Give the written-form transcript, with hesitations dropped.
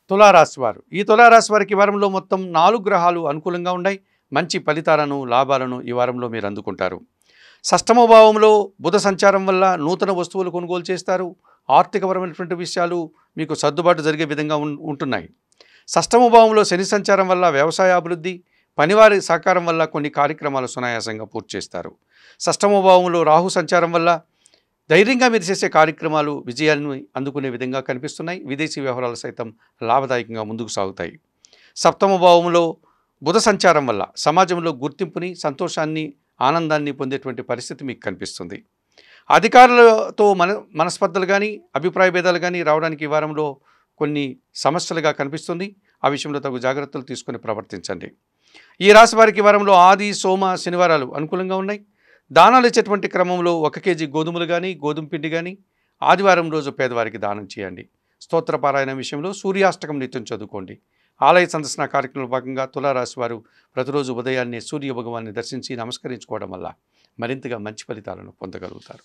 తులారాశి వారు ఈ తులారాశి వారికి ఈ వారంలో మొత్తం 4 గ్రహాలు అనుకూలంగా ఉన్నాయి. మంచి ఫలితాలను లాభాలను ఈ వారంలో మీరు అందుకుంటారు. షష్టమ భావంలో బుధ సంచారం వల్ల నూతన వస్తువులు కొనుగోలు చేస్తారు. ఆర్థికపరమైనటువంటి విషయాలు మీకు సర్దుబాటు జరిగే విధంగా ఉంటున్నాయి. షష్టమ భావంలో శని సంచారం వల్ల వ్యవసాయ అభివృద్ధి, పనివారి సహకారం వల్ల కొన్ని కార్యక్రమాలు సునాయాసంగా పూర్తి చేస్తారు. షష్టమ భావంలో రాహు సంచారం వల్ల ధైర్యంగా మీరు చేసే కార్యక్రమాలు విజయాలను అందుకునే విధంగా కనిపిస్తున్నాయి. విదేశీ వ్యవహారాలు సైతం లాభదాయకంగా ముందుకు సాగుతాయి. సప్తమ భావంలో బుధ సంచారం వల్ల సమాజంలో గుర్తింపుని, సంతోషాన్ని, ఆనందాన్ని పొందేటువంటి పరిస్థితి మీకు కనిపిస్తుంది. అధికారులతో మనస్పర్ధలు కానీ, అభిప్రాయ భేదాలు కానీ రావడానికి ఈ వారంలో కొన్ని సమస్యలుగా కనిపిస్తుంది. ఆ విషయంలో తగు జాగ్రత్తలు తీసుకొని ప్రవర్తించండి. ఈ రాశి వారికి ఈ వారంలో ఆది, సోమ, శనివారాలు అనుకూలంగా ఉన్నాయి. దానాలు ఇచ్చేటువంటి క్రమంలో 1 కేజీ గోధుమలు కానీ, గోధుమ పిండి కానీ ఆదివారం రోజు పేదవారికి దానం చేయండి. స్తోత్రపారాయణ విషయంలో సూర్యాష్టకం నిత్యం చదువుకోండి. ఆలయ సందర్శన కార్యక్రమంలో భాగంగా తులారాశి వారు ప్రతిరోజు ఉదయాన్నే సూర్య భగవాన్ని దర్శించి నమస్కరించుకోవడం వల్ల మరింతగా మంచి ఫలితాలను పొందగలుగుతారు.